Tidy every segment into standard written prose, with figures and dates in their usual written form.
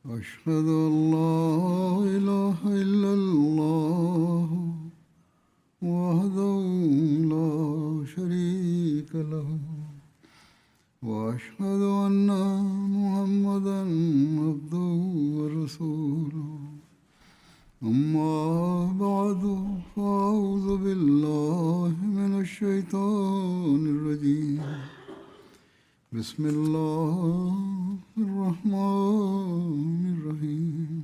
أشهد أن لا إله إلا الله وحده لا شريك له وأشهد أن محمدا عبده ورسوله أما بعد فأعوذ بالله من الشيطان الرجيم بسم الله الرحمن الرحيم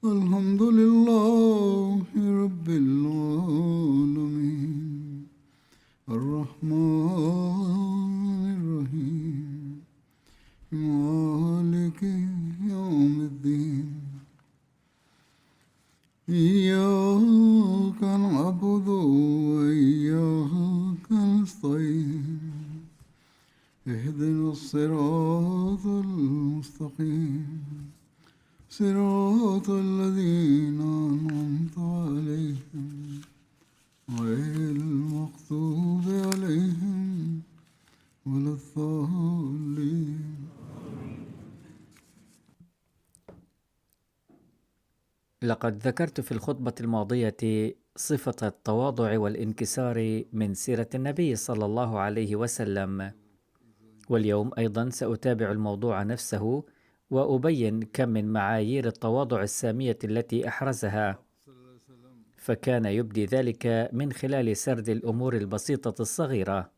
الحمد لله رب العالمين الرحمن الرحيم مالك يوم الدين إياك نعبد وإياك نستعين اهدنا الصراط المستقيم صراط الذين أنعمت عليهم غير المغضوب عليهم ولا الضالين. لقد ذكرت في الخطبة الماضية صفة التواضع والانكسار من سيرة النبي صلى الله عليه وسلم، واليوم أيضا سأتابع الموضوع نفسه وأبين كم من معايير التواضع السامية التي أحرزها، فكان يبدي ذلك من خلال سرد الأمور البسيطة الصغيرة.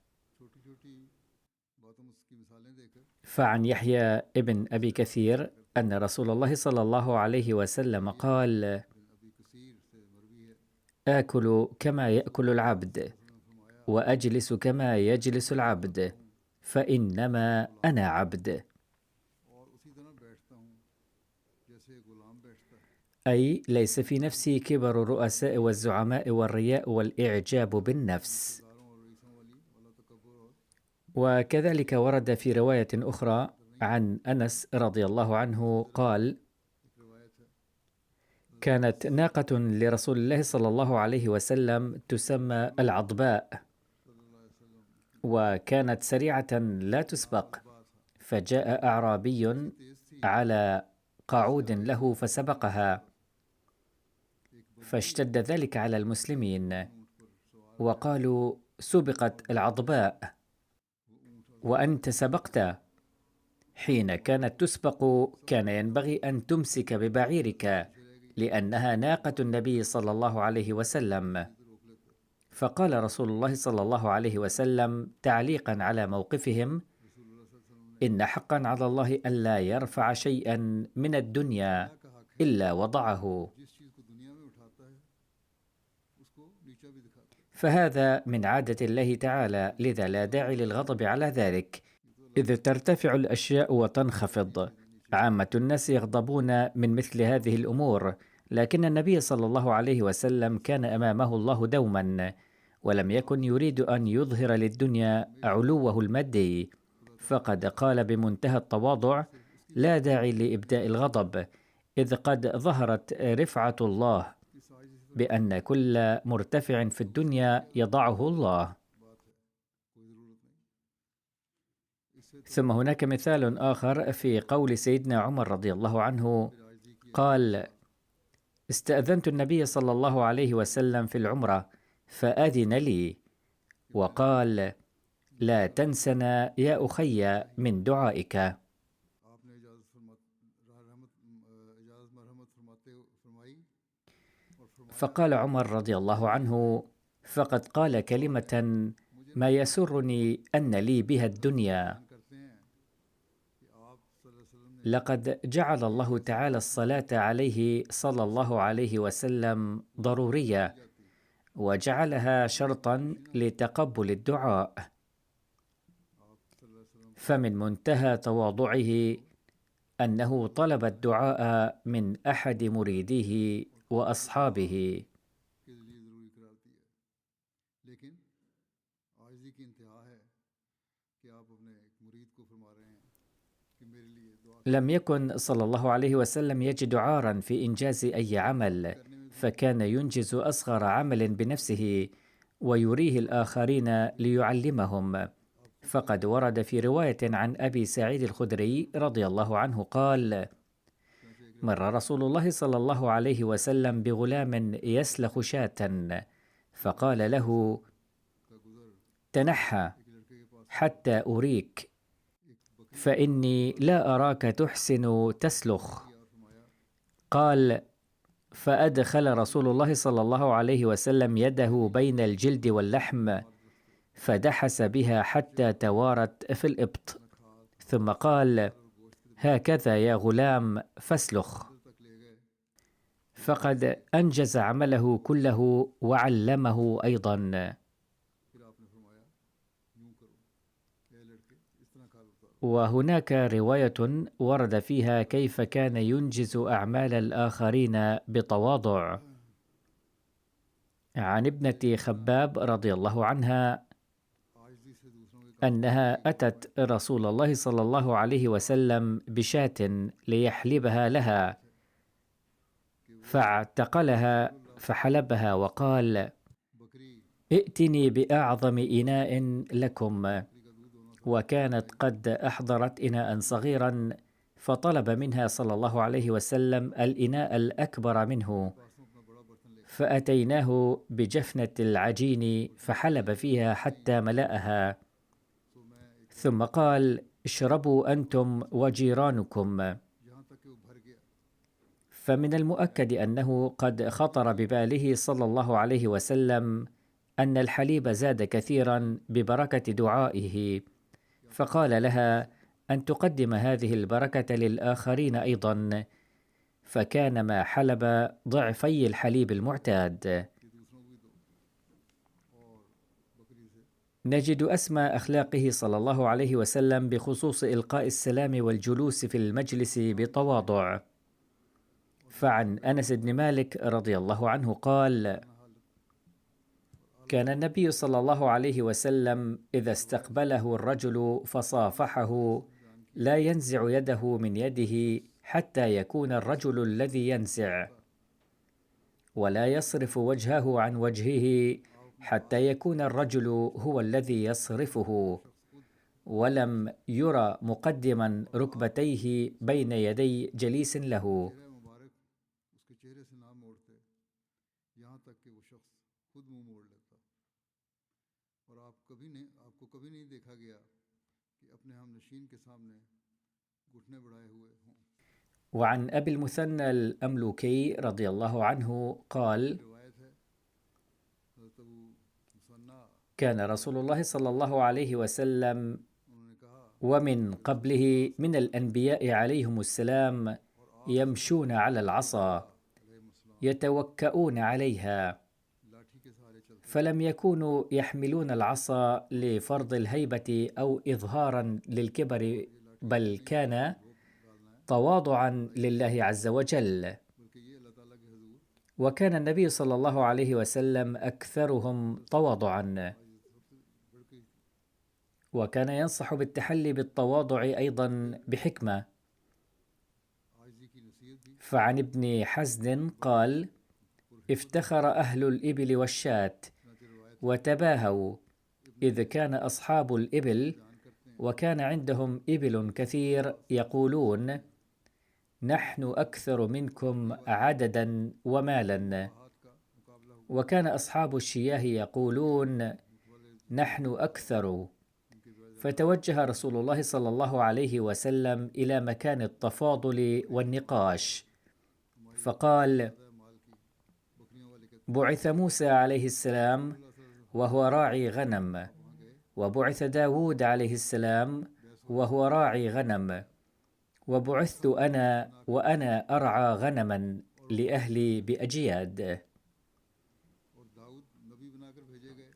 فعن يحيى ابن أبي كثير أن رسول الله صلى الله عليه وسلم قال: آكل كما يأكل العبد وأجلس كما يجلس العبد فإنما أنا عبد. أي ليس في نفسي كبر الرؤساء والزعماء والرياء والإعجاب بالنفس. وكذلك ورد في رواية أخرى عن أنس رضي الله عنه قال: كانت ناقة لرسول الله صلى الله عليه وسلم تسمى العضباء، وكانت سريعة لا تسبق، فجاء أعرابي على قعود له فسبقها، فاشتد ذلك على المسلمين وقالوا: سبقت العضباء وأنت سبقت. حين كانت تسبق كان ينبغي أن تمسك ببعيرك لأنها ناقة النبي صلى الله عليه وسلم. فقال رسول الله صلى الله عليه وسلم تعليقا على موقفهم: إن حقا على الله ألا يرفع شيئا من الدنيا إلا وضعه. فهذا من عادة الله تعالى، لذا لا داعي للغضب على ذلك، إذ ترتفع الأشياء وتنخفض. عامة الناس يغضبون من مثل هذه الأمور، لكن النبي صلى الله عليه وسلم كان أمامه الله دوما، ولم يكن يريد أن يظهر للدنيا علوه المادي، فقد قال بمنتهى التواضع: لا داعي لإبداء الغضب، إذ قد ظهرت رفعة الله، بأن كل مرتفع في الدنيا يضعه الله. ثم هناك مثال آخر في قول سيدنا عمر رضي الله عنه قال: استأذنت النبي صلى الله عليه وسلم في العمرة فأذن لي وقال: لا تنسنا يا أخي من دعائك. فقال عمر رضي الله عنه: فقد قال كلمة ما يسرني أن لي بها الدنيا. لقد جعل الله تعالى الصلاة عليه صلى الله عليه وسلم ضرورية، وجعلها شرطا لتقبل الدعاء، فمن منتهى تواضعه أنه طلب الدعاء من أحد مريديه وأصحابه. لم يكن صلى الله عليه وسلم يجد عارا في إنجاز أي عمل، فكان ينجز أصغر عمل بنفسه ويريه الآخرين ليعلمهم. فقد ورد في رواية عن أبي سعيد الخدري رضي الله عنه قال: مر رسول الله صلى الله عليه وسلم بغلام يسلخ شاة، فقال له: تنحى حتى أريك، فإني لا أراك تحسن تسلخ. قال: فأدخل رسول الله صلى الله عليه وسلم يده بين الجلد واللحم فدحس بها حتى توارت في الإبط، ثم قال: هكذا يا غلام فاسلخ. فقد أنجز عمله كله وعلمه أيضا. وهناك رواية ورد فيها كيف كان ينجز أعمال الآخرين بتواضع. عن ابنة خباب رضي الله عنها أنها أتت رسول الله صلى الله عليه وسلم بشاة ليحلبها لها، فاعتقلها فحلبها وقال: ائتني بأعظم إناء لكم. وكانت قد أحضرت إناء صغيرا، فطلب منها صلى الله عليه وسلم الإناء الأكبر منه، فأتيناه بجفنة العجين فحلب فيها حتى ملأها، ثم قال: اشربوا أنتم وجيرانكم. فمن المؤكد أنه قد خطر بباله صلى الله عليه وسلم أن الحليب زاد كثيرا ببركة دعائه، فقال لها أن تقدم هذه البركة للآخرين أيضا، فكان ما حلب ضعفي الحليب المعتاد. نجد أسمى أخلاقه صلى الله عليه وسلم بخصوص إلقاء السلام والجلوس في المجلس بتواضع. فعن أنس بن مالك رضي الله عنه قال: كان النبي صلى الله عليه وسلم إذا استقبله الرجل فصافحه لا ينزع يده من يده حتى يكون الرجل الذي ينزع، ولا يصرف وجهه عن وجهه حتى يكون الرجل هو الذي يصرفه، ولم يرى مقدما ركبتيه بين يدي جليس له. وعن أبي المثنى الأملوكي رضي الله عنه قال: كان رسول الله صلى الله عليه وسلم ومن قبله من الأنبياء عليهم السلام يمشون على العصا يتوكؤون عليها، فلم يكونوا يحملون العصا لفرض الهيبة أو إظهارا للكبر، بل كان تواضعا لله عز وجل. وكان النبي صلى الله عليه وسلم أكثرهم تواضعا، وكان ينصح بالتحلي بالتواضع أيضا بحكمة. فعن ابن حزن قال: افتخر أهل الإبل والشاة وتباهوا، إذ كان أصحاب الإبل وكان عندهم إبل كثير يقولون: نحن أكثر منكم عددا ومالا، وكان أصحاب الشياه يقولون: نحن أكثر. فتوجه رسول الله صلى الله عليه وسلم إلى مكان التفاضل والنقاش، فقال: بعث موسى عليه السلام وهو راعي غنم، وبعث داود عليه السلام وهو راعي غنم، وبعثت أنا وأنا أرعى غنما لأهلي بأجياد.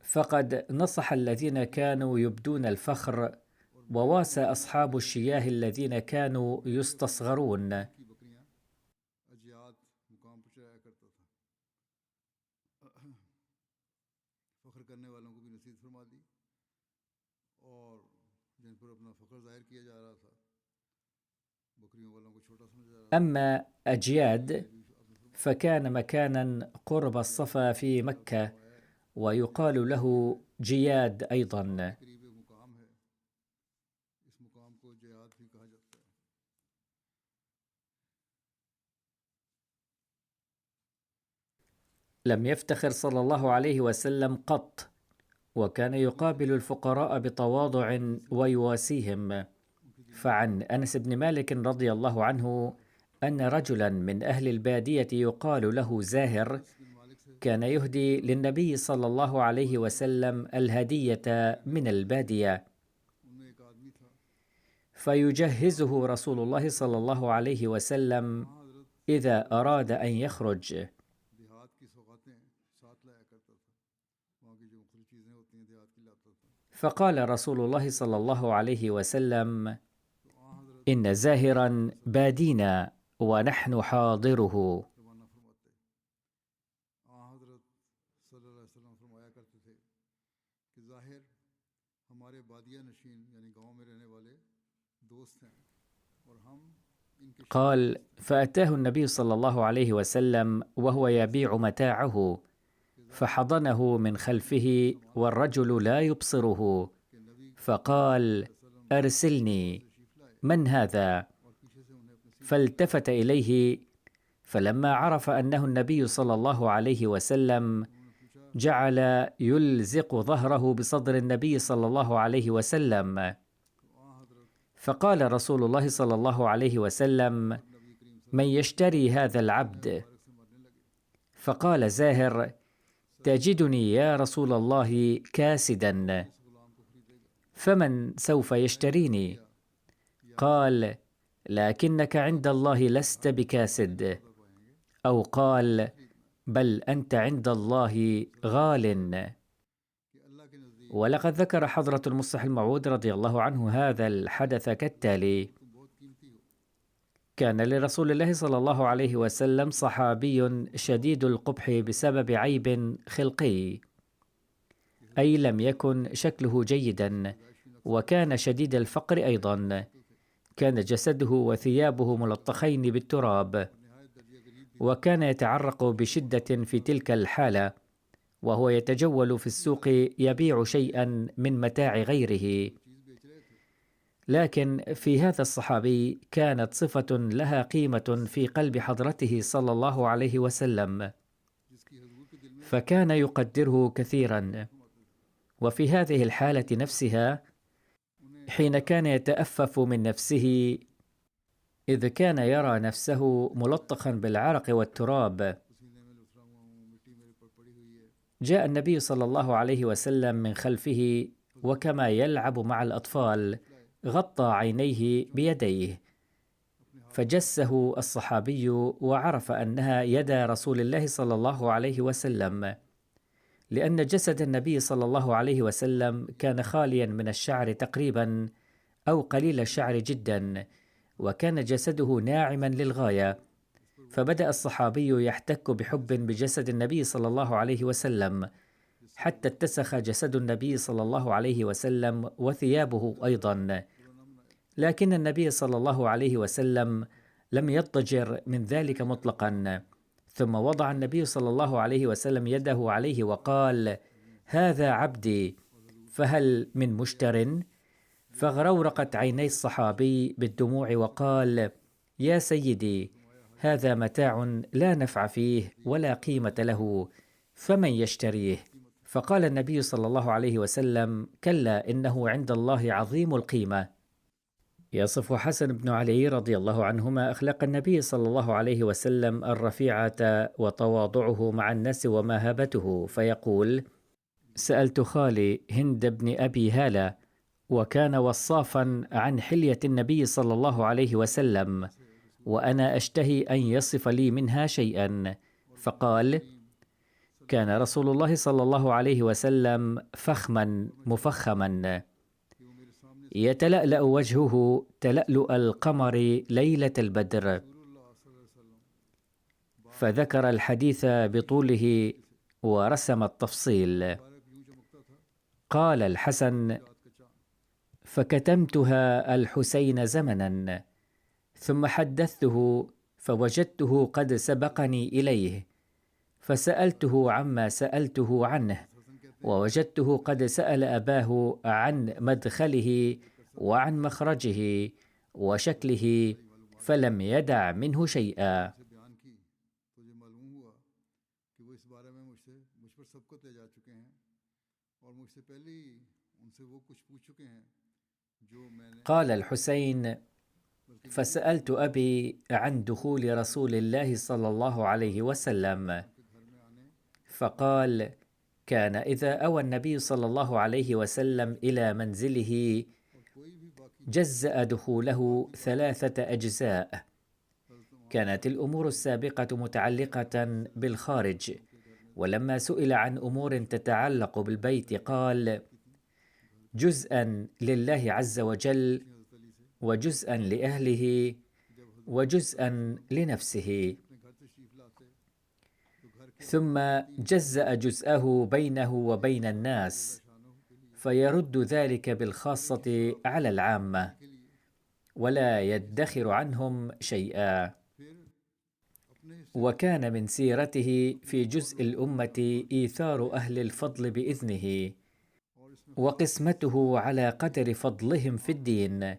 فقد نصح الذين كانوا يبدون الفخر، وواسى أصحاب الشياه الذين كانوا يستصغرون. أما أجياد فكان مكانا قرب الصفا في مكة، ويقال له جياد أيضا. لم يفتخر صلى الله عليه وسلم قط، وكان يقابل الفقراء بتواضع ويواسيهم. فعن أنس بن مالك رضي الله عنه أن رجلا من أهل البادية يقال له زاهر كان يهدي للنبي صلى الله عليه وسلم الهدية من البادية، فيجهزه رسول الله صلى الله عليه وسلم إذا أراد أن يخرج. فقال رسول الله صلى الله عليه وسلم: إن زاهرا بادينا ونحن حاضره. قال: فأتاه النبي صلى الله عليه وسلم وهو يبيع متاعه، فحضنه من خلفه والرجل لا يبصره، فقال: أرسلني، من هذا؟ فالتفت إليه، فلما عرف أنه النبي صلى الله عليه وسلم جعل يلزق ظهره بصدر النبي صلى الله عليه وسلم. فقال رسول الله صلى الله عليه وسلم: من يشتري هذا العبد؟ فقال زاهر: تجدني يا رسول الله كاسدا، فمن سوف يشتريني؟ قال: لكنك عند الله لست بكاسد، أو قال: بل أنت عند الله غال. ولقد ذكر حضرة المصلح الموعود رضي الله عنه هذا الحدث كالتالي: كان لرسول الله صلى الله عليه وسلم صحابي شديد القبح بسبب عيب خلقي، أي لم يكن شكله جيدا، وكان شديد الفقر أيضا، كان جسده وثيابه ملطخين بالتراب، وكان يتعرق بشدة في تلك الحالة، وهو يتجول في السوق يبيع شيئا من متاع غيره. لكن في هذا الصحابي كانت صفة لها قيمة في قلب حضرته صلى الله عليه وسلم، فكان يقدره كثيرا. وفي هذه الحالة نفسها، حين كان يتأفف من نفسه إذ كان يرى نفسه ملطخا بالعرق والتراب، جاء النبي صلى الله عليه وسلم من خلفه، وكما يلعب مع الأطفال غطى عينيه بيديه، فجسه الصحابي وعرف أنها يد رسول الله صلى الله عليه وسلم، لأن جسد النبي صلى الله عليه وسلم كان خاليا من الشعر تقريبا، أو قليل الشعر جدا، وكان جسده ناعما للغاية. فبدأ الصحابي يحتك بحب بجسد النبي صلى الله عليه وسلم، حتى اتسخ جسد النبي صلى الله عليه وسلم وثيابه أيضا. لكن النبي صلى الله عليه وسلم لم يضطجر من ذلك مطلقا، ثم وضع النبي صلى الله عليه وسلم يده عليه وقال: هذا عبدي، فهل من مشتر؟ فغرورقت عيني الصحابي بالدموع وقال: يا سيدي، هذا متاع لا نفع فيه ولا قيمة له، فمن يشتريه؟ فقال النبي صلى الله عليه وسلم: كلا، إنه عند الله عظيم القيمة. يصف حسن بن علي رضي الله عنهما أخلاق النبي صلى الله عليه وسلم الرفيعة وتواضعه مع الناس ومهابته، فيقول: سألت خالي هند بن أبي هالة، وكان وصافا عن حلية النبي صلى الله عليه وسلم، وأنا أشتهي أن يصف لي منها شيئا، فقال: كان رسول الله صلى الله عليه وسلم فخما مفخما، يتلألأ وجهه تلألؤ القمر ليلة البدر. فذكر الحديث بطوله ورسم التفصيل. قال الحسن: فكتمتها الحسين زمنا، ثم حدثته فوجدته قد سبقني إليه، فسألته عما سألته عنه، ووجدته قد سأل أباه عن مدخله وعن مخرجه وشكله، فلم يدع منه شيئا. शफकत ले जा चुके हैं और मुझसे पहले ही उनसे वो कुछ पूछ चुके हैं जो मैंने قال الحسين: فسألت أبي عن دخول رسول الله صلى الله عليه وسلم، उनके घर में आने فقال: كان إذا أوى النبي صلى الله عليه وسلم إلى منزله और कोई भी बाकी جزأ دخوله 3 أجزاء. हजरत वहाँ كانت الأمور السابقة متعلقة بالخارج، ولما سئل عن أمور تتعلق بالبيت قال: جزءا لله عز وجل، हजरत अली से وجزءا لأهله، जब हजरत وجزءا لنفسه، अपने घर तशरीफ लाते तो घर के ثم جزأ جزءه بينه وبين الناس، परेशानों के लिए فيرد ذلك بالخاصة على العامة के लिए ولا يدخر عنهم شيئا. फिर अपने हिस्से وكان من سيرته في جزء الأمة إيثار أهل الفضل بإذنه، और इसमें وقسمته على قدر فضلهم في الدين،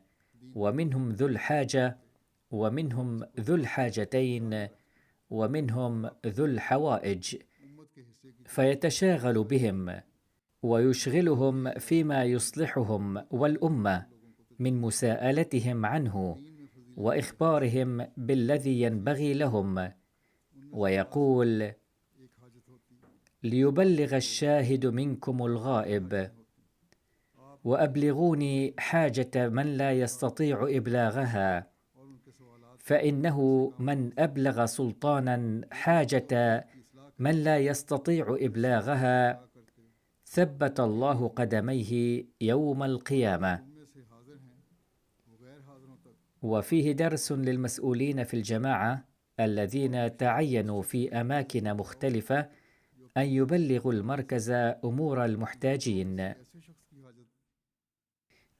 ومنهم ذو الحاجة، ومنهم ذو الحاجتين، ومنهم ذو الحوائج، उम्मत के हिस्से की فيتشاغل بهم ويشغلهم فيما يصلحهم والأمة من مساءلتهم عنه दीन में फजीलत وإخبارهم بالذي ينبغي لهم، ويقول: एक हाजत होती है ليبلغ الشاهد منكم الغائب، وأبلغوني حاجة من لا يستطيع إبلاغها، और उनके सवालात فإنه من أبلغ سلطانا حاجة की इस्लाह من لا يستطيع إبلاغها करके ثبت الله قدميه يوم القيامة. उनमें से हाजिर हैं वो गैर हाजिरों तक وفيه درس للمسؤولين في الجماعة الذين تعينوا في أماكن مختلفة أن يبلغوا المركز أمور المحتاجين، ऐसे शख्स की हाजत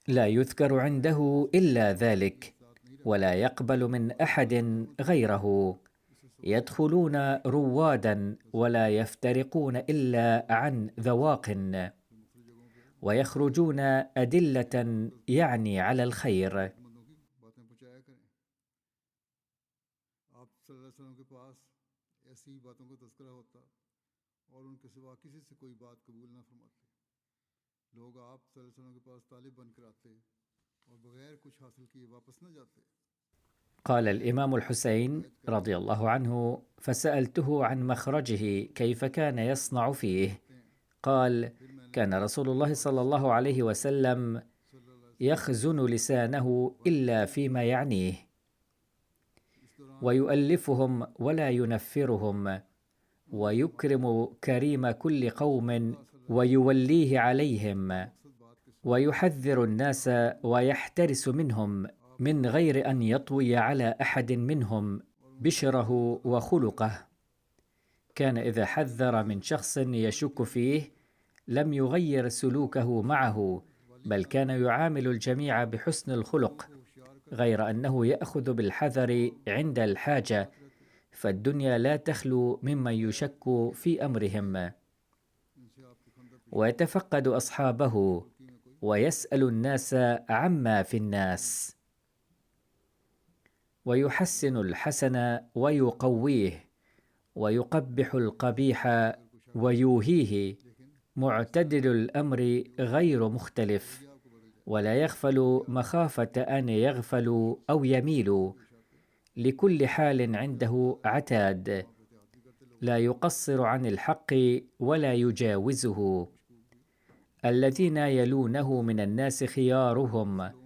لا يذكر عنده إلا ذلك، ولا يقبل من أحد غيره. يدخلون روادا ولا يفترقون إلا عن ذواق، ويخرجون أدلة يعني على الخير. मंदों की बातें पहुंचाया करें आप सल्लल्लाहु अलैहि वसल्लम के पास ऐसी ही बातों का तज़किरा होता और उनके सिवा किसी से कोई बात कबूल ना फरमाते लोग आप सल्लल्लाहु अलैहि वसल्लम के पास तालिब बनकर आते और बगैर कुछ हासिल किए वापस न जाते قال الإمام الحسين رضي الله عنه: فسألته عن مخرجه كيف كان يصنع فيه، قال: كان رسول الله صلى الله عليه وسلم يخزن لسانه إلا فيما يعنيه، ويؤلفهم ولا ينفرهم، ويكرم كريم كل قوم ويوليه عليهم، ويحذر الناس ويحترس منهم من غير أن يطوي على أحد منهم بشره وخلقه. كان إذا حذر من شخص يشك فيه لم يغير سلوكه معه، بل كان يعامل الجميع بحسن الخلق، غير أنه يأخذ بالحذر عند الحاجة، فالدنيا لا تخلو ممن يشك في أمرهم. ويتفقد أصحابه ويسأل الناس عما في الناس، ويحسن الحسن ويقويه، ويقبح القبيح ويوهيه، معتدل الأمر غير مختلف، ولا يغفل مخافة أن يغفلوا أو يميلوا، لكل حال عنده عتاد، لا يقصر عن الحق ولا يجاوزه. الذين يلونه من الناس خيارهم،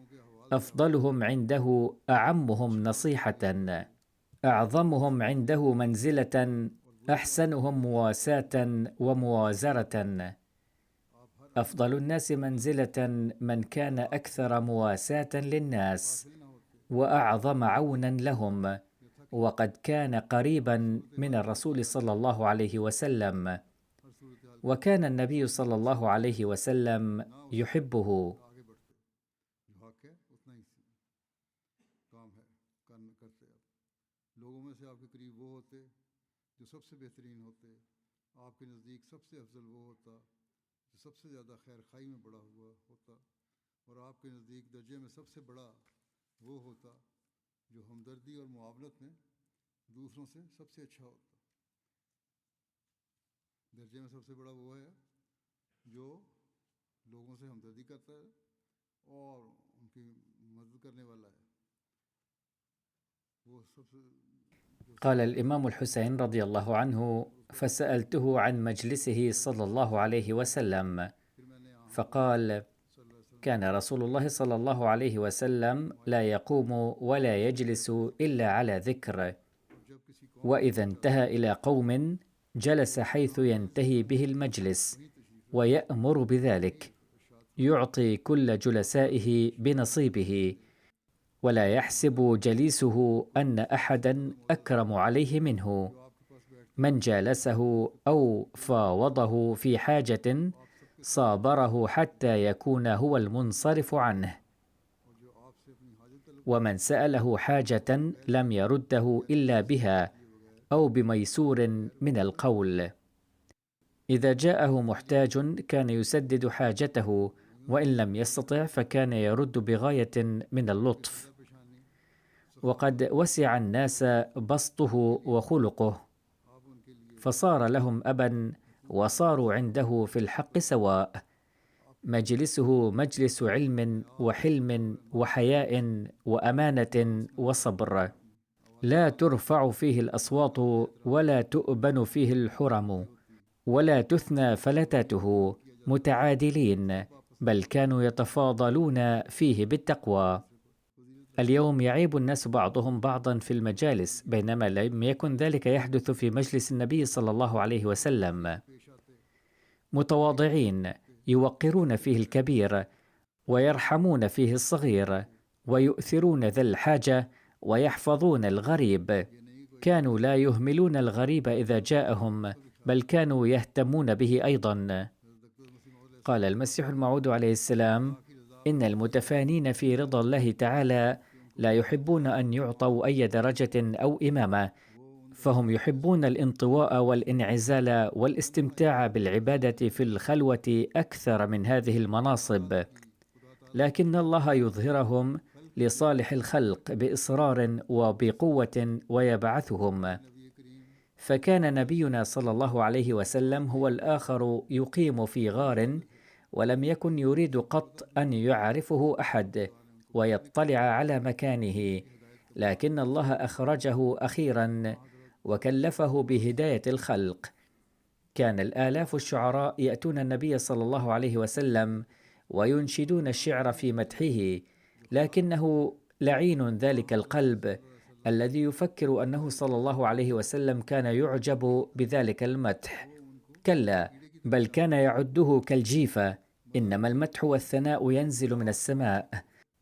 أفضلهم عنده أعمهم نصيحة، أعظمهم عنده منزلة، أحسنهم مواساة وموازرة. أفضل الناس منزلة من كان أكثر مواساة للناس وأعظم عونا لهم، وقد كان قريبا من الرسول صلى الله عليه وسلم، وكان النبي صلى الله عليه وسلم يحبه. लोगों में से आपके करीब वो होते जो सबसे बेहतरीन होते, आपके नज़दीक सबसे अफजल वो होता जो सबसे ज़्यादा खैर खाई में बड़ा हुआ होता, और आपके नज़दीक दर्जे में सबसे बड़ा वो होता जो हमदर्दी और मुआवनत में दूसरों से सबसे अच्छा होता। दर्जे में सबसे बड़ा वो है जो लोगों से हमदर्दी करता है और उनकी मदद करने वाला है वो सबसे قال الإمام الحسين رضي الله عنه: فسألته عن مجلسه صلى الله عليه وسلم فقال: كان رسول الله صلى الله عليه وسلم لا يقوم ولا يجلس إلا على ذكر، وإذا انتهى إلى قوم جلس حيث ينتهي به المجلس ويأمر بذلك، يعطي كل جلسائه بنصيبه، ولا يحسب جليسه أن أحدا أكرم عليه منه. من جالسه أو فاوضه في حاجة صابره حتى يكون هو المنصرف عنه، ومن سأله حاجة لم يرده إلا بها أو بميسور من القول. إذا جاءه محتاج كان يسدد حاجته، وإن لم يستطع فكان يرد بغاية من اللطف. وقد وسع الناس بسطه وخلقه، فصار لهم أبا وصاروا عنده في الحق سواء. مجلسه مجلس علم وحلم وحياء وأمانة وصبر، لا ترفع فيه الأصوات ولا تؤبن فيه الحرم، ولا تثنى فلتاته، متعادلين، بل كانوا يتفاضلون فيه بالتقوى. اليوم يعيب الناس بعضهم بعضا في المجالس، بينما لم يكن ذلك يحدث في مجلس النبي صلى الله عليه وسلم. متواضعين يوقرون فيه الكبير ويرحمون فيه الصغير ويؤثرون ذا الحاجة ويحفظون الغريب. كانوا لا يهملون الغريب إذا جاءهم، بل كانوا يهتمون به أيضا. قال المسيح الموعود عليه السلام: إن المتفانين في رضا الله تعالى لا يحبون أن يعطوا أي درجة أو إمامة، فهم يحبون الانطواء والانعزال والاستمتاع بالعبادة في الخلوة أكثر من هذه المناصب، لكن الله يظهرهم لصالح الخلق بإصرار وبقوة ويبعثهم. فكان نبينا صلى الله عليه وسلم هو الآخر يقيم في غار، ولم يكن يريد قط أن يعرفه أحد ويطلع على مكانه، لكن الله أخرجه أخيرا وكلفه بهداية الخلق. كان الآلاف الشعراء يأتون النبي صلى الله عليه وسلم وينشدون الشعر في مدحه، لكنه لعين ذلك القلب الذي يفكر أنه صلى الله عليه وسلم كان يعجب بذلك المدح. كلا، بل كان يعده كالجيفة، إنما المدح والثناء ينزل من السماء.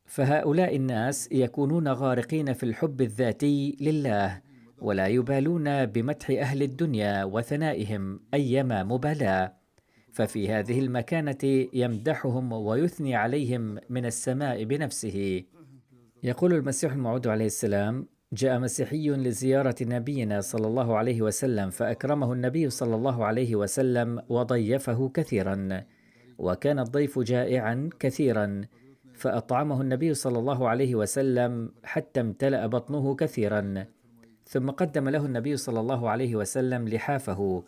فهؤلاء الناس يكونون غارقين في الحب الذاتي لله، ولا يبالون بمدح أهل الدنيا وثنائهم أيما مبالاة، ففي هذه المكانة يمدحهم ويثني عليهم من السماء بنفسه. يقول المسيح الموعود عليه السلام: جاء مسيحي لزيارة نبينا صلى الله عليه وسلم، فأكرمه النبي صلى الله عليه وسلم وضيفه كثيرا، وكان الضيف جائعا كثيرا، فأطعمه النبي صلى الله عليه وسلم حتى امتلأ بطنه كثيرا، ثم قدم له النبي صلى الله عليه وسلم لحافه.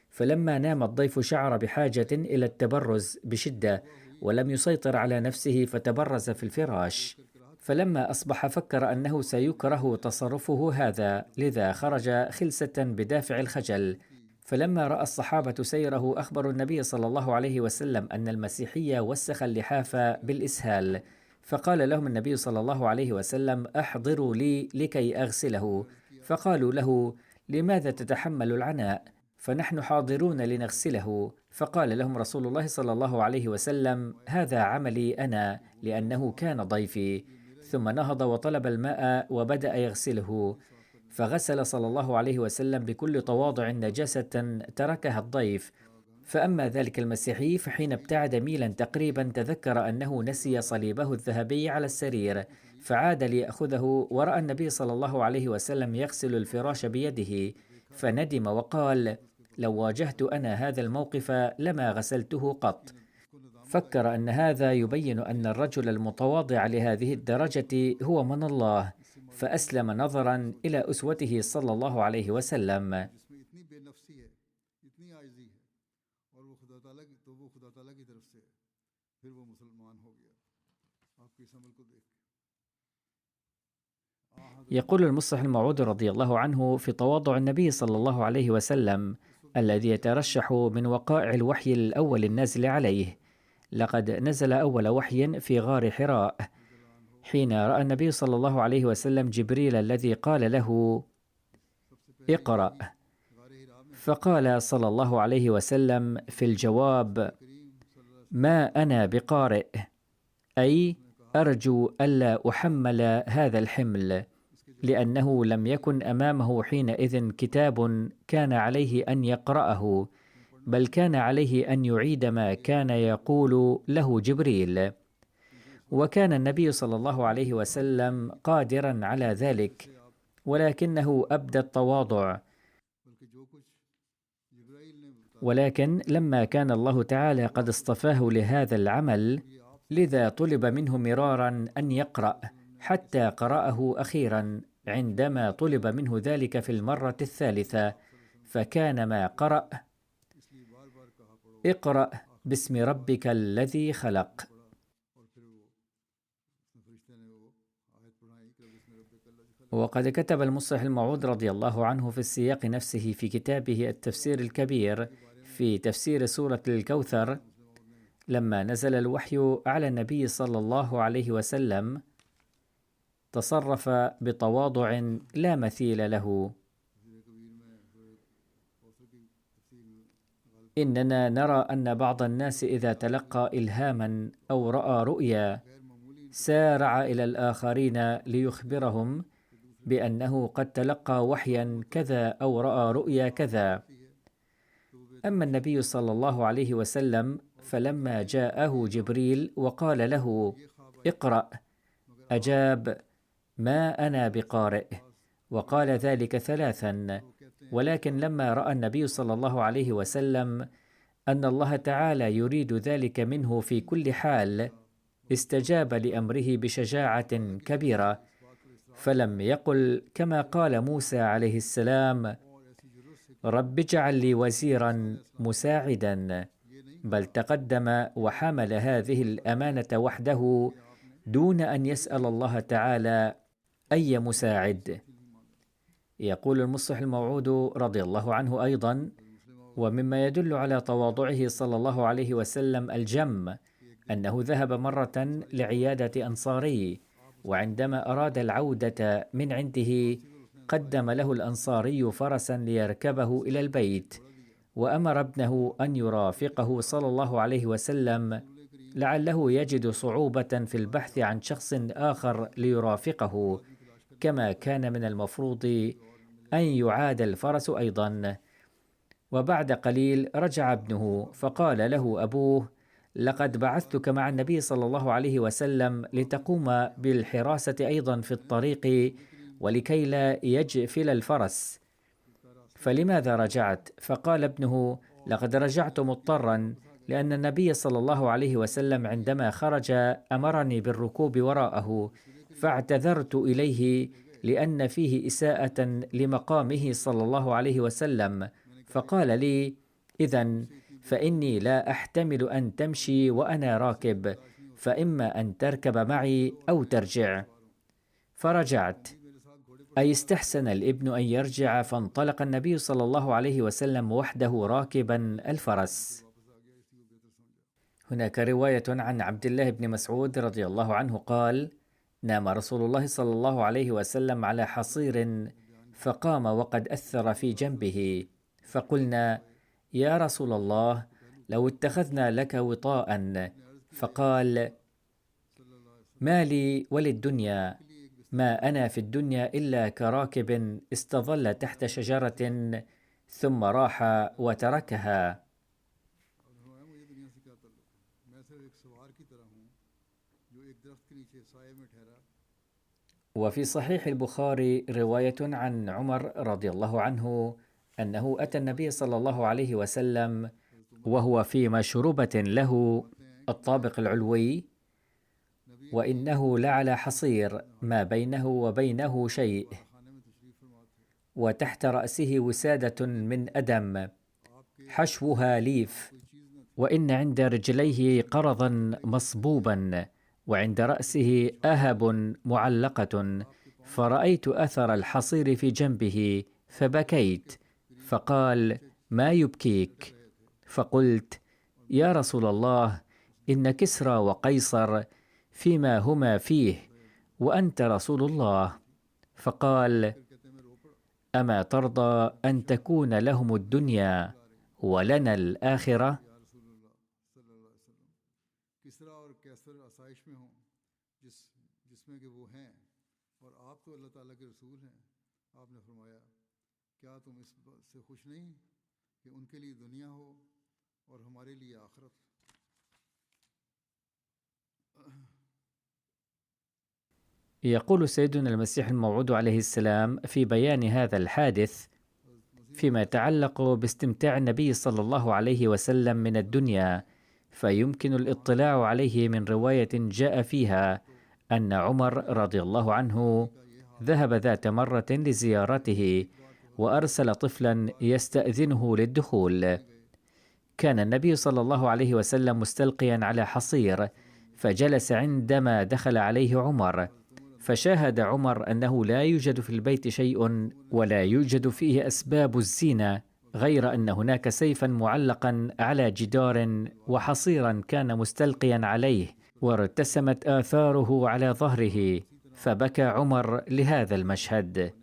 فلما نام الضيف شعر بحاجة إلى التبرز بشدة، ولم يسيطر على نفسه فتبرز في الفراش. فلما أصبح فكر أنه سيكره تصرفه هذا، لذا خرج خلسة بدافع الخجل. فلما رأى الصحابة سيره أخبروا النبي صلى الله عليه وسلم أن المسيحي وسخ اللحاف بالإسهال، فقال لهم النبي صلى الله عليه وسلم: أحضروا لي لكي أغسله. فقالوا له: لماذا تتحمل العناء؟ فنحن حاضرون لنغسله. فقال لهم رسول الله صلى الله عليه وسلم: هذا عملي أنا، لأنه كان ضيفي. ثم نهض وطلب الماء وبدأ يغسله، فغسل صلى الله عليه وسلم بكل تواضع نجاسة تركها الضيف. فأما ذلك المسيحي فحين ابتعد ميلا تقريبا تذكر أنه نسي صليبه الذهبي على السرير، فعاد ليأخذه، ورأى النبي صلى الله عليه وسلم يغسل الفراش بيده، فندم وقال: لو واجهت أنا هذا الموقف لما غسلته قط. فكر أن هذا يبين أن الرجل المتواضع لهذه الدرجة هو من الله، فأسلم نظرا إلى أسوته صلى الله عليه وسلم. ताला की तो वो खुदा ताला की तरफ से फिर वो मुसलमान हो गया आपके इस अमल को देख के। يقول المصلح الموعود رضي الله عنه في تواضع النبي صلى الله عليه وسلم الذي يترشح من وقائع الوحي الأول النازل عليه: لقد نزل أول وحي في غار حراء حين رأى النبي صلى الله عليه وسلم جبريل الذي قال له: اقرأ. فقال صلى الله عليه وسلم في الجواب: ما أنا بقارئ، أي أرجو ألا أحمل هذا الحمل، لأنه لم يكن أمامه حينئذ كتاب كان عليه أن يقرأه، بل كان عليه أن يعيد ما كان يقول له جبريل. وكان النبي صلى الله عليه وسلم قادرا على ذلك، ولكنه أبدى التواضع. ولكن لما كان الله تعالى قد اصطفاه لهذا العمل، لذا طلب منه مرارا أن يقرأ، حتى قرأه أخيرا عندما طلب منه ذلك في المرة الثالثة، فكان ما قرأ: اقرأ باسم ربك الذي خلق. وقد كتب المصلح الموعود رضي الله عنه في السياق نفسه في كتابه التفسير الكبير في تفسير سورة الكوثر: لما نزل الوحي على النبي صلى الله عليه وسلم تصرف بتواضع لا مثيل له. إننا نرى أن بعض الناس إذا تلقى إلهاما أو رأى رؤيا سارع إلى الآخرين ليخبرهم بأنه قد تلقى وحيا كذا أو رأى رؤيا كذا. أما النبي صلى الله عليه وسلم فلما جاءه جبريل وقال له: اقرأ، أجاب: ما أنا بقارئ، وقال ذلك 3. ولكن لما رأى النبي صلى الله عليه وسلم أن الله تعالى يريد ذلك منه في كل حال، استجاب لأمره بشجاعة كبيرة، فلم يقل كما قال موسى عليه السلام: رب اجعل لي وزيرا مساعدا، بل تقدم وحمل هذه الأمانة وحده دون أن يسأل الله تعالى أي مساعد. يقول المصلح الموعود رضي الله عنه أيضا: ومما يدل على تواضعه صلى الله عليه وسلم الجم أنه ذهب مرة لعيادة أنصاري، وعندما أراد العودة من عنده قدم له الأنصاري فرسا ليركبه إلى البيت، وأمر ابنه أن يرافقه صلى الله عليه وسلم لعله يجد صعوبة في البحث عن شخص آخر ليرافقه، كما كان من المفروض أن يعاد الفرس أيضا. وبعد قليل رجع ابنه فقال له أبوه: لقد بعثتك مع النبي صلى الله عليه وسلم لتقوم بالحراسة أيضا في الطريق ولكي لا يجفل الفرس، فلماذا رجعت؟ فقال ابنه: لقد رجعت مضطرا، لأن النبي صلى الله عليه وسلم عندما خرج أمرني بالركوب وراءه، فاعتذرت إليه لأن فيه إساءة لمقامه صلى الله عليه وسلم، فقال لي: إذن فإني لا أحتمل أن تمشي وأنا راكب، فإما أن تركب معي أو ترجع. فرجعت، أي استحسن الابن أن يرجع، فانطلق النبي صلى الله عليه وسلم وحده راكبا الفرس. هناك رواية عن عبد الله بن مسعود رضي الله عنه قال: نام رسول الله صلى الله عليه وسلم على حصير، فقام وقد أثر في جنبه، فقلنا: يا رسول الله، لو اتخذنا لك وطاء. فقال: ما لي وللدنيا، ما أنا في الدنيا إلا كراكب استظل تحت شجرة ثم راح وتركها. وفي صحيح البخاري رواية عن عمر رضي الله عنه أنه أتى النبي صلى الله عليه وسلم وهو في مشروبة له الطابق العلوي، وإنه لعلى حصير ما بينه وبينه شيء، وتحت رأسه وسادة من أدم حشوها ليف، وإن عند رجليه قرضا مصبوبا وعند رأسه أهب معلقة، فرأيت أثر الحصير في جنبه فبكيت. فقال: ما يبكيك؟ فقلت: يا رسول الله، إن كسرى وقيصر فيما هما فيه وأنت رسول الله. فقال: أما ترضى أن تكون لهم الدنيا ولنا الآخرة؟ या रसूलुल्लाह सल्लल्लाहु अलैहि वसल्लम, किसरा और कैसर आसाइश में हों जिसमें कि वो हैं, और आप तो अल्लाह ताला के रसूल हैं। आपने फरमाया, क्या तुम इस बात से खुश नहीं कि उनके लिए दुनिया हो और हमारे लिए आखिरत। يقول سيدنا المسيح الموعود عليه السلام في بيان هذا الحادث فيما يتعلق باستمتاع النبي صلى الله عليه وسلم من الدنيا، فيمكن الاطلاع عليه من رواية جاء فيها أن عمر رضي الله عنه ذهب ذات مرة لزيارته وأرسل طفلا يستأذنه للدخول. كان النبي صلى الله عليه وسلم مستلقيا على حصير، فجلس عندما دخل عليه عمر، فشاهد عمر أنه لا يوجد في البيت شيء ولا يوجد فيه أسباب الزينة غير أن هناك سيفا معلقا على جدار وحصيرا كان مستلقيا عليه وارتسمت آثاره على ظهره، فبكى عمر لهذا المشهد.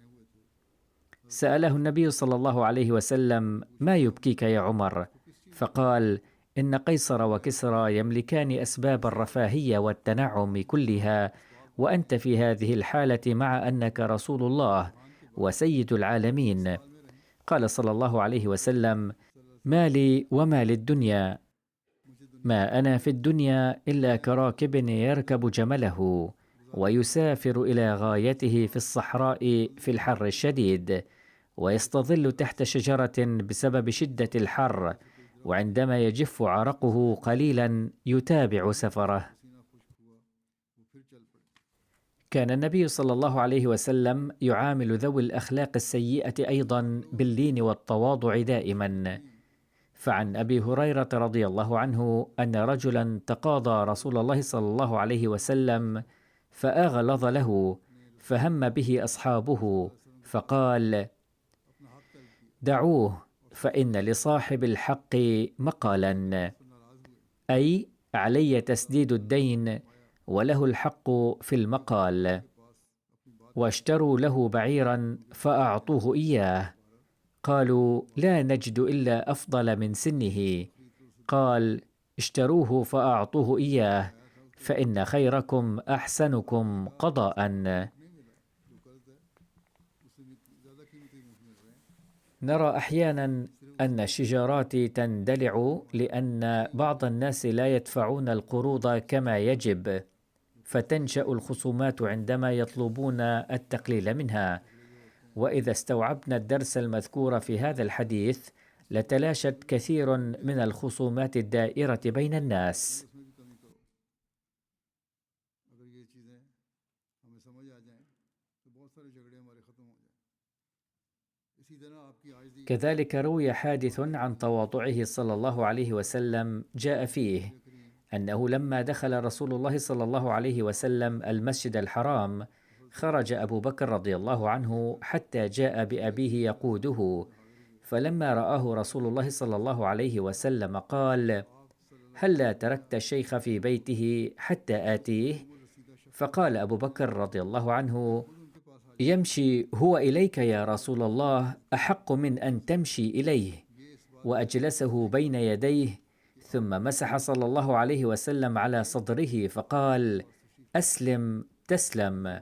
سأله النبي صلى الله عليه وسلم: ما يبكيك يا عمر؟ فقال: إن قيصر وكسرى يملكان أسباب الرفاهية والتنعم كلها، وأنت في هذه الحالة مع أنك رسول الله وسيد العالمين. قال صلى الله عليه وسلم: ما لي وما للدنيا؟ ما أنا في الدنيا إلا كراكب يركب جمله ويسافر إلى غايته في الصحراء في الحر الشديد، ويستظل تحت شجرة بسبب شدة الحر، وعندما يجف عرقه قليلا يتابع سفره. كان النبي صلى الله عليه وسلم يعامل ذوي الأخلاق السيئة أيضا باللين والتواضع دائما. فعن أبي هريرة رضي الله عنه أن رجلا تقاضى رسول الله صلى الله عليه وسلم فأغلظ له، فهم به أصحابه فقال: دعوه فإن لصاحب الحق مقالا، أي علي تسديد الدين وله الحق في المقال. واشتروا له بعيرا فأعطوه إياه، قالوا: لا نجد إلا أفضل من سنه. قال: اشتروه فأعطوه إياه، فإن خيركم أحسنكم قضاء. نرى أحيانا أن الشجارات تندلع لأن بعض الناس لا يدفعون القروض كما يجب، فتنشأ الخصومات عندما يطلبون التقليل منها. وإذا استوعبنا الدرس المذكور في هذا الحديث لتلاشت كثير من الخصومات الدائرة بين الناس. كذلك روي حادث عن تواضعه صلى الله عليه وسلم جاء فيه أنه لما دخل رسول الله صلى الله عليه وسلم المسجد الحرام خرج أبو بكر رضي الله عنه حتى جاء بأبيه يقوده، فلما رآه رسول الله صلى الله عليه وسلم قال: هلا تركت الشيخ في بيته حتى آتيه؟ فقال أبو بكر رضي الله عنه: يمشي هو إليك يا رسول الله أحق من أن تمشي إليه. وأجلسه بين يديه، ثم مسح صلى الله عليه وسلم على صدره فقال: أسلم تسلم.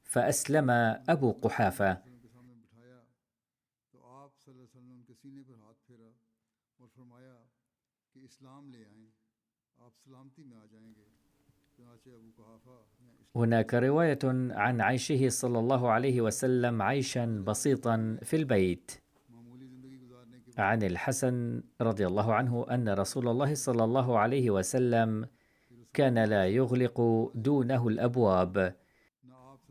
فأسلم أبو قحافة. هناك رواية عن عيشه صلى الله عليه وسلم عيشا بسيطا في البيت. عن الحسن رضي الله عنه أن رسول الله صلى الله عليه وسلم كان لا يغلق دونه الأبواب،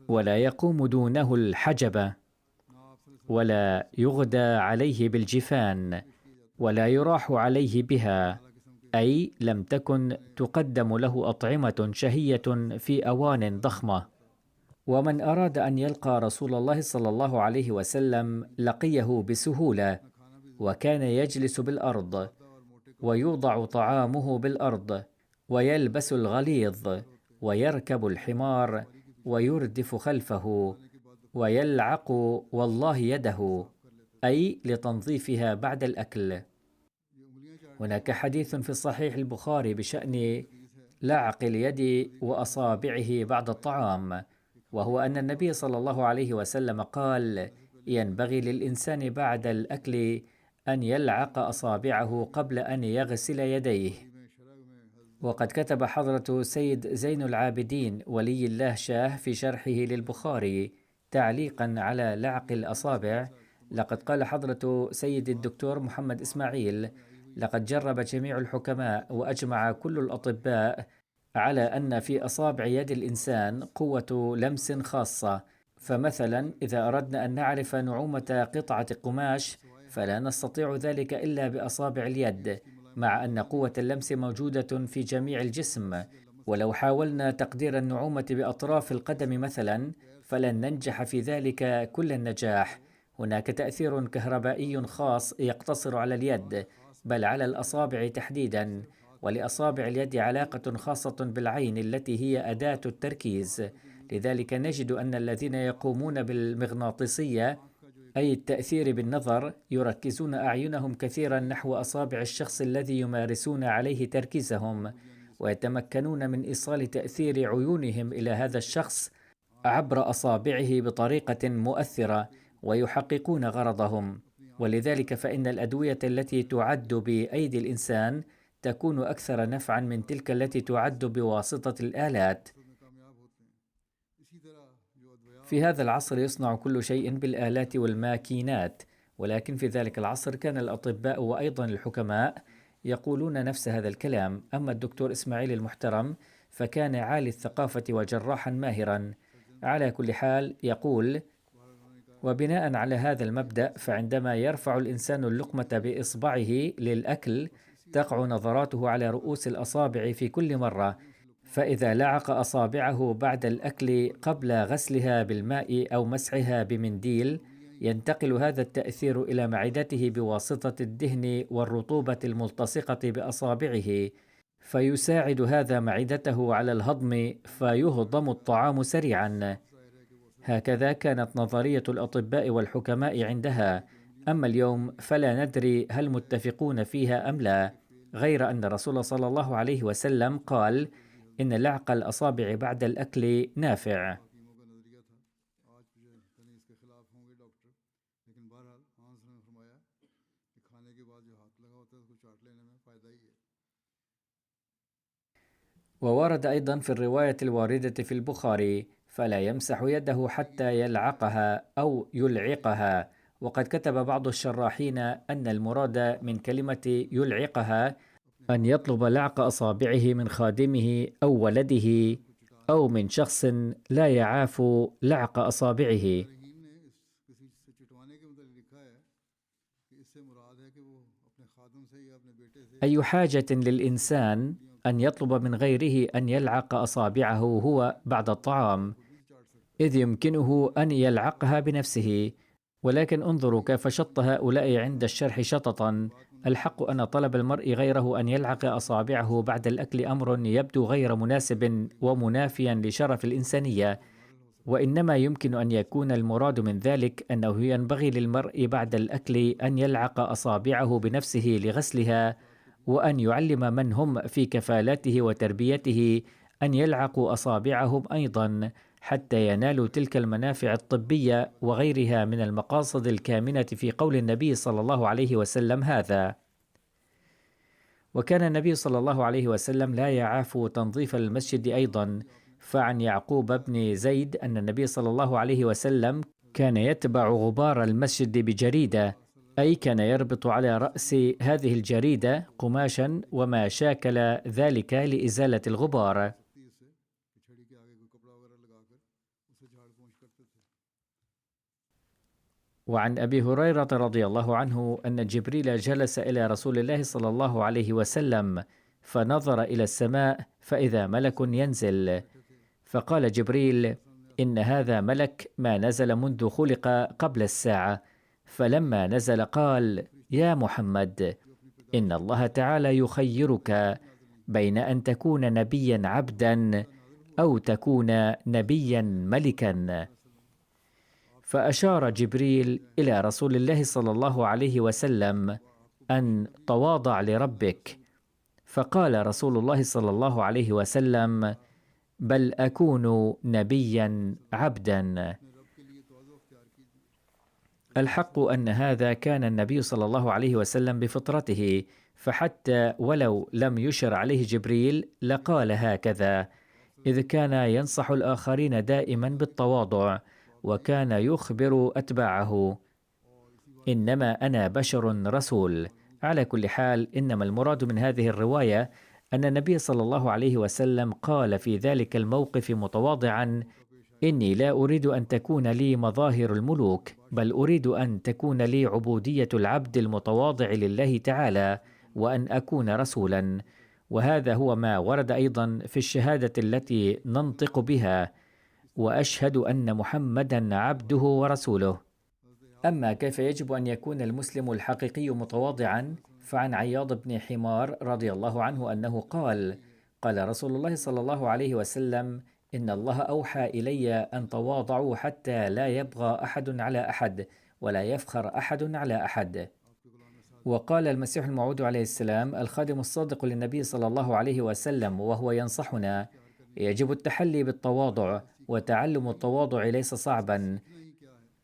ولا يقوم دونه الحجب، ولا يغدى عليه بالجفان، ولا يراح عليه بها، أي لم تكن تقدم له أطعمة شهية في أوان ضخمة. ومن أراد أن يلقى رسول الله صلى الله عليه وسلم لقيه بسهولة، وكان يجلس بالأرض، ويوضع طعامه بالأرض، ويلبس الغليظ، ويركب الحمار، ويردف خلفه، ويلعق والله يده، أي لتنظيفها بعد الأكل. هناك حديث في صحيح البخاري بشأن لعق اليد وأصابعه بعد الطعام، وهو أن النبي صلى الله عليه وسلم قال: ينبغي للإنسان بعد الأكل أن يلعق أصابعه قبل أن يغسل يديه. وقد كتب حضرة سيد زين العابدين ولي الله شاه في شرحه للبخاري تعليقا على لعق الأصابع: لقد قال حضرة سيد الدكتور محمد إسماعيل: لقد جرب جميع الحكماء وأجمع كل الأطباء على أن في أصابع يد الإنسان قوة لمس خاصة. فمثلا إذا أردنا أن نعرف نعومة قطعة قماش فلا نستطيع ذلك إلا بأصابع اليد، مع أن قوة اللمس موجودة في جميع الجسم. ولو حاولنا تقدير النعومة بأطراف القدم مثلا فلن ننجح في ذلك كل النجاح. هناك تأثير كهربائي خاص يقتصر على اليد، بل على الأصابع تحديدا. ولأصابع اليد علاقة خاصة بالعين التي هي أداة التركيز. لذلك نجد أن الذين يقومون بالمغناطيسية، أي التأثير بالنظر، يركزون أعينهم كثيرا نحو أصابع الشخص الذي يمارسون عليه تركيزهم، ويتمكنون من إيصال تأثير عيونهم إلى هذا الشخص عبر أصابعه بطريقة مؤثرة، ويحققون غرضهم. ولذلك فإن الأدوية التي تعد بأيدي الإنسان تكون أكثر نفعا من تلك التي تعد بواسطة الآلات. في هذا العصر يصنع كل شيء بالآلات والماكينات، ولكن في ذلك العصر كان الأطباء وأيضا الحكماء يقولون نفس هذا الكلام. أما الدكتور إسماعيل المحترم فكان عالي الثقافة وجراحا ماهرا. على كل حال يقول: وبناء على هذا المبدأ فعندما يرفع الإنسان اللقمة بإصبعه للأكل تقع نظراته على رؤوس الأصابع في كل مرة، فإذا لعق أصابعه بعد الأكل قبل غسلها بالماء أو مسحها بمنديل ينتقل هذا التأثير إلى معدته بواسطة الدهن والرطوبة الملتصقة بأصابعه، فيساعد هذا معدته على الهضم فيهضم الطعام سريعا. هكذا كانت نظرية الأطباء والحكماء عندها. أما اليوم فلا ندري هل متفقون فيها أم لا، غير أن الرسول صلى الله عليه وسلم قال: إن لعق الأصابع بعد الأكل نافع. وورد أيضا في الرواية الواردة في البخاري: فلا يمسح يده حتى يلعقها أو يلعقها. وقد كتب بعض الشراحين أن المراد من كلمة يلعقها أن يطلب لعق أصابعه من خادمه أو ولده أو من شخص لا يعاف لعق أصابعه. أي حاجة للإنسان أن يطلب من غيره أن يلعق أصابعه هو بعد الطعام، إذ يمكنه أن يلعقها بنفسه. ولكن انظروا كيف شط هؤلاء عند الشرح شططا. الحق أن طلب المرء غيره أن يلعق أصابعه بعد الأكل أمر يبدو غير مناسب ومنافيا لشرف الإنسانية، وإنما يمكن أن يكون المراد من ذلك أنه ينبغي للمرء بعد الأكل أن يلعق أصابعه بنفسه لغسلها، وأن يعلم من هم في كفالته وتربيته أن يلعقوا أصابعهم أيضا، حتى ينالوا تلك المنافع الطبية وغيرها من المقاصد الكامنة في قول النبي صلى الله عليه وسلم هذا. وكان النبي صلى الله عليه وسلم لا يعاف تنظيف المسجد أيضا. فعن يعقوب بن زيد أن النبي صلى الله عليه وسلم كان يتبع غبار المسجد بجريدة، أي كان يربط على رأس هذه الجريدة قماشا وما شاكل ذلك لإزالة الغبار. وعن أبي هريرة رضي الله عنه أن جبريل جلس إلى رسول الله صلى الله عليه وسلم فنظر إلى السماء فإذا ملك ينزل، فقال جبريل: إن هذا ملك ما نزل منذ خلق قبل الساعة. فلما نزل قال: يا محمد، إن الله تعالى يخيرك بين أن تكون نبيا عبدا أو تكون نبيا ملكا. فأشار جبريل إلى رسول الله صلى الله عليه وسلم أن تواضع لربك، فقال رسول الله صلى الله عليه وسلم: بل أكون نبيا عبدا. الحق أن هذا كان النبي صلى الله عليه وسلم بفطرته، فحتى ولو لم يشر عليه جبريل لقال هكذا، إذ كان ينصح الآخرين دائما بالتواضع، وكان يخبر أتباعه: إنما أنا بشر رسول. على كل حال، إنما المراد من هذه الرواية أن النبي صلى الله عليه وسلم قال في ذلك الموقف متواضعا: إني لا أريد أن تكون لي مظاهر الملوك، بل أريد أن تكون لي عبودية العبد المتواضع لله تعالى، وأن أكون رسولا. وهذا هو ما ورد أيضا في الشهادة التي ننطق بها: وأشهد أن محمدا عبده ورسوله. أما كيف يجب أن يكون المسلم الحقيقي متواضعا، فعن عياض بن حمار رضي الله عنه أنه قال: قال رسول الله صلى الله عليه وسلم: إن الله أوحى إلي أن تواضعوا حتى لا يبغى أحد على أحد، ولا يفخر أحد على أحد. وقال المسيح الموعود عليه السلام الخادم الصادق للنبي صلى الله عليه وسلم وهو ينصحنا: يجب التحلي بالتواضع، وتعلم التواضع ليس صعبا،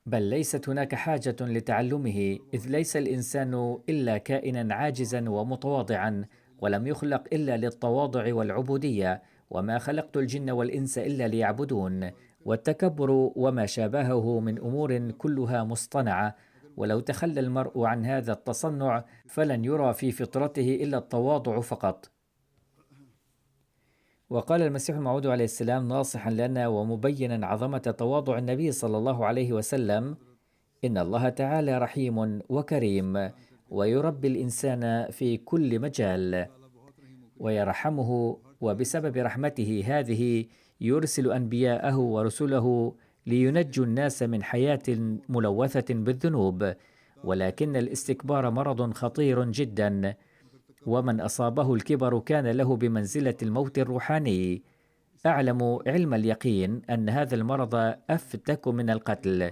بل ليست هناك حاجة لتعلمه، إذ ليس الإنسان إلا كائنا عاجزا ومتواضعا، ولم يخلق إلا للتواضع والعبودية، وما خلقت الجن والإنس إلا ليعبدون. والتكبر وما شابهه من أمور كلها مصطنعة، ولو تخلى المرء عن هذا التصنع فلن يرى في فطرته إلا التواضع فقط. وقال المسيح الموعود عليه السلام ناصحا لنا ومبينا عظمة تواضع النبي صلى الله عليه وسلم: إن الله تعالى رحيم وكريم، ويربي الإنسان في كل مجال ويرحمه، وبسبب رحمته هذه يرسل أنبياءه ورسله لينجوا الناس من حياة ملوثة بالذنوب. ولكن الاستكبار مرض خطير جدا، ومن أصابه الكبر كان له بمنزلة الموت الروحاني. أعلم علم اليقين أن هذا المرض أفتك من القتل.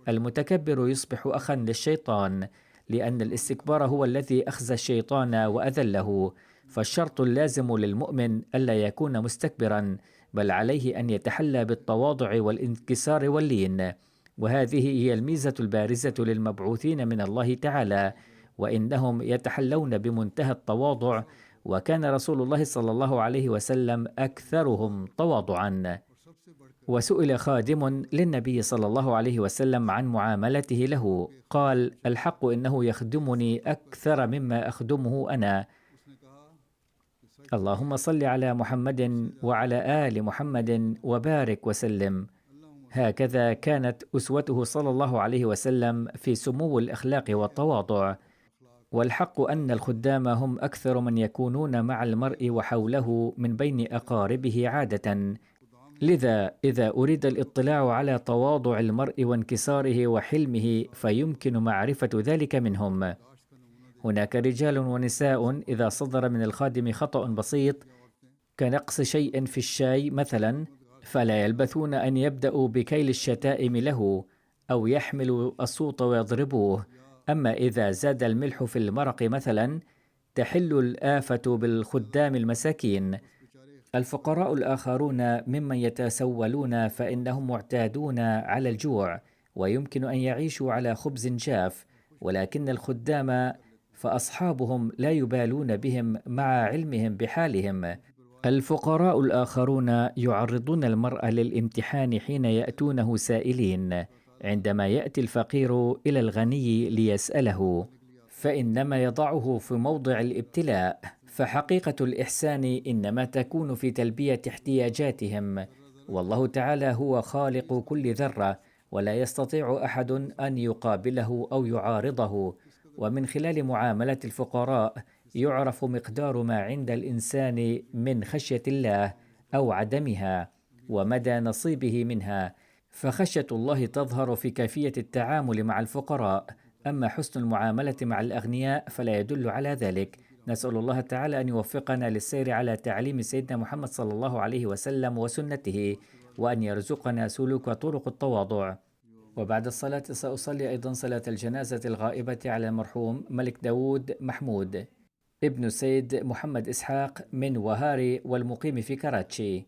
المتكبر يصبح أخا للشيطان، لأن الاستكبار هو الذي أخزى الشيطان وأذله. فالشرط اللازم للمؤمن ألا يكون مستكبرا، بل عليه أن يتحلى بالتواضع والانكسار واللين، وهذه هي الميزة البارزة للمبعوثين من الله تعالى، وإنهم يتحلون بمنتهى التواضع، وكان رسول الله صلى الله عليه وسلم أكثرهم تواضعا. وسئل خادم للنبي صلى الله عليه وسلم عن معاملته له، قال: الحق إنه يخدمني أكثر مما أخدمه أنا. اللهم صل على محمد وعلى آل محمد وبارك وسلم. هكذا كانت أسوته صلى الله عليه وسلم في سمو الأخلاق والتواضع. والحق أن الخدام هم أكثر من يكونون مع المرء وحوله من بين أقاربه عادة. لذا إذا أريد الاطلاع على تواضع المرء وانكساره وحلمه فيمكن معرفة ذلك منهم. هناك رجال ونساء إذا صدر من الخادم خطأ بسيط كنقص شيء في الشاي مثلا، فلا يلبثون أن يبدأوا بكيل الشتائم له، أو يحملوا الصوت ويضربوه. أما إذا زاد الملح في المرق مثلا تحل الآفة بالخدام المساكين. الفقراء الآخرون ممن يتسولون فإنهم معتادون على الجوع، ويمكن أن يعيشوا على خبز جاف، ولكن الخدام فأصحابهم لا يبالون بهم مع علمهم بحالهم. الفقراء الآخرون يعرضون المرء للامتحان حين يأتونه سائلين. عندما يأتي الفقير إلى الغني ليسأله فإنما يضعه في موضع الابتلاء، فحقيقة الإحسان إنما تكون في تلبية احتياجاتهم، والله تعالى هو خالق كل ذرة، ولا يستطيع أحد أن يقابله أو يعارضه، ومن خلال معاملة الفقراء يعرف مقدار ما عند الإنسان من خشية الله أو عدمها ومدى نصيبه منها، فخشية الله تظهر في كيفية التعامل مع الفقراء، أما حسن المعاملة مع الأغنياء فلا يدل على ذلك. نسأل الله تعالى أن يوفقنا للسير على تعليم سيدنا محمد صلى الله عليه وسلم وسنته، وأن يرزقنا سلوك طرق التواضع. وبعد الصلاة سأصلي أيضا صلاة الجنازة الغائبة على المرحوم ملك داود محمود ابن السيد محمد إسحاق من وهاري والمقيم في كراتشي.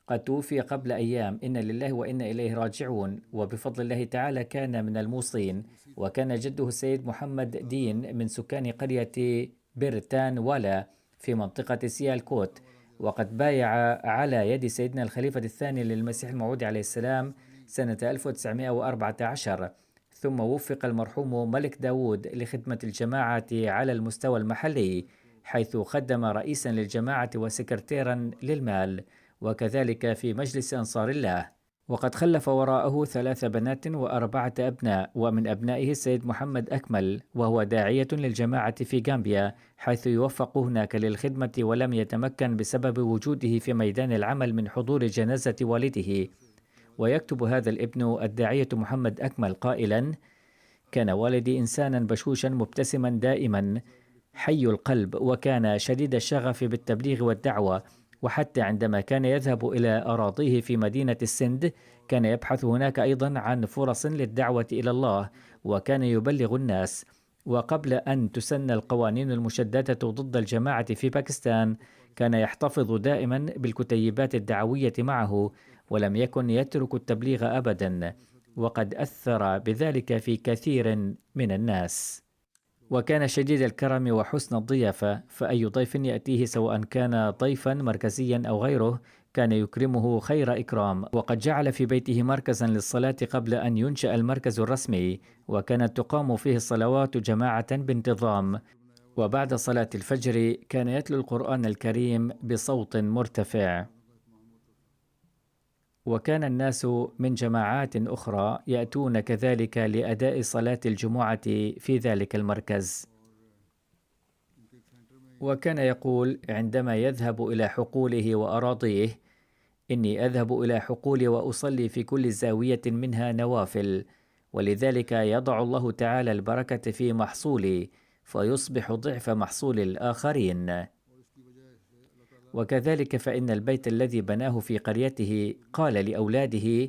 قد توفي قبل أيام، إنا لله وإنا إليه راجعون، وبفضل الله تعالى كان من الموصين، وكان جده السيد محمد دين من سكان قرية برتان ولا في منطقة سيالكوت، وقد بايع على يد سيدنا الخليفة الثاني للمسيح الموعود عليه السلام سنة 1914. ثم وفق المرحوم ملك داود لخدمة الجماعة على المستوى المحلي، حيث خدم رئيسا للجماعة وسكرتيرا للمال، وكذلك في مجلس أنصار الله. وقد خلف وراءه 3 بنات و4 أبناء، ومن أبنائه السيد محمد أكمل، وهو داعية للجماعة في غامبيا، حيث يوفق هناك للخدمة ولم يتمكن بسبب وجوده في ميدان العمل من حضور جنازة والده. ويكتب هذا الابن الداعية محمد أكمل قائلا: كان والدي إنسانا بشوشا مبتسما دائما حي القلب، وكان شديد الشغف بالتبليغ والدعوة، وحتى عندما كان يذهب إلى أراضيه في مدينة السند كان يبحث هناك أيضا عن فرص للدعوة إلى الله، وكان يبلغ الناس. وقبل أن تسن القوانين المشددة ضد الجماعة في باكستان كان يحتفظ دائما بالكتيبات الدعوية معه، ولم يكن يترك التبليغ أبدا، وقد أثر بذلك في كثير من الناس. وكان شديد الكرم وحسن الضيافة، فأي ضيف يأتيه سواء كان ضيفا مركزيا أو غيره كان يكرمه خير إكرام. وقد جعل في بيته مركزا للصلاة قبل أن ينشأ المركز الرسمي، وكانت تقام فيه الصلوات جماعة بانتظام، وبعد صلاة الفجر كان يتلو القرآن الكريم بصوت مرتفع. وكان الناس من جماعات أخرى يأتون كذلك لأداء صلاة الجمعة في ذلك المركز. وكان يقول عندما يذهب إلى حقوله وأراضيه: إني أذهب إلى حقولي وأصلي في كل زاوية منها نوافل، ولذلك يضع الله تعالى البركة في محصولي فيصبح ضعف محصول الآخرين. وكذلك فإن البيت الذي بناه في قريته قال لأولاده: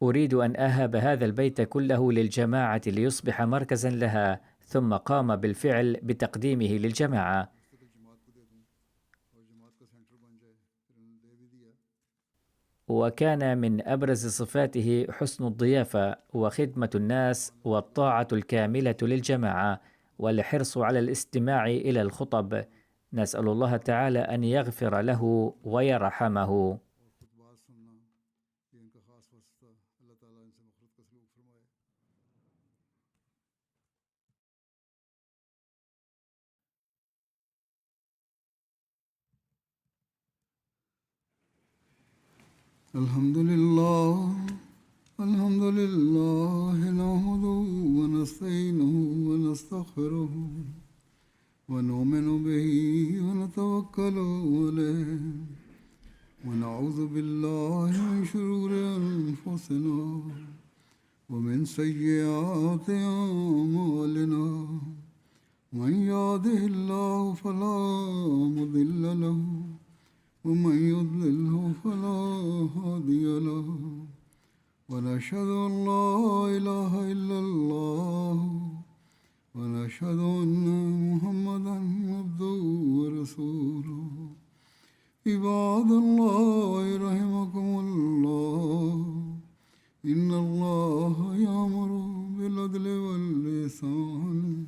أريد أن أهب هذا البيت كله للجماعة ليصبح مركزا لها، ثم قام بالفعل بتقديمه للجماعة. وكان من أبرز صفاته حسن الضيافة وخدمة الناس والطاعة الكاملة للجماعة والحرص على الاستماع إلى الخطب. نسأل الله تعالى أن يغفر له ويرحمه. الحمد لله نحمده ونستعينه ونستغفره ونؤمن به ونتوكل عليه ونعوذ بالله من شرور أنفسنا ومن سيئات أعمالنا، من يهده الله فلا مضل له ومن يضلله فلا هادي له، ونشهد أن لا إله إلا الله ونشهد أن محمدا عبده ورسوله. عباد الله رحمكم الله، إن الله يأمر بالعدل والإحسان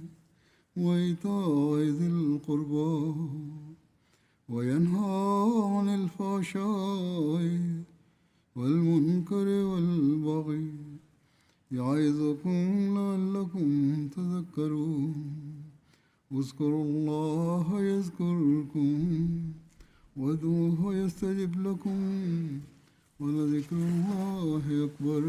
وإيتاء ذي القربى وينهى عن الفحشاء والمنكر والبغي يعظكم لعلكم تذكرون. اذكروا الله يذكركم وادعوه يستجب لكم ولذكر الله أكبر.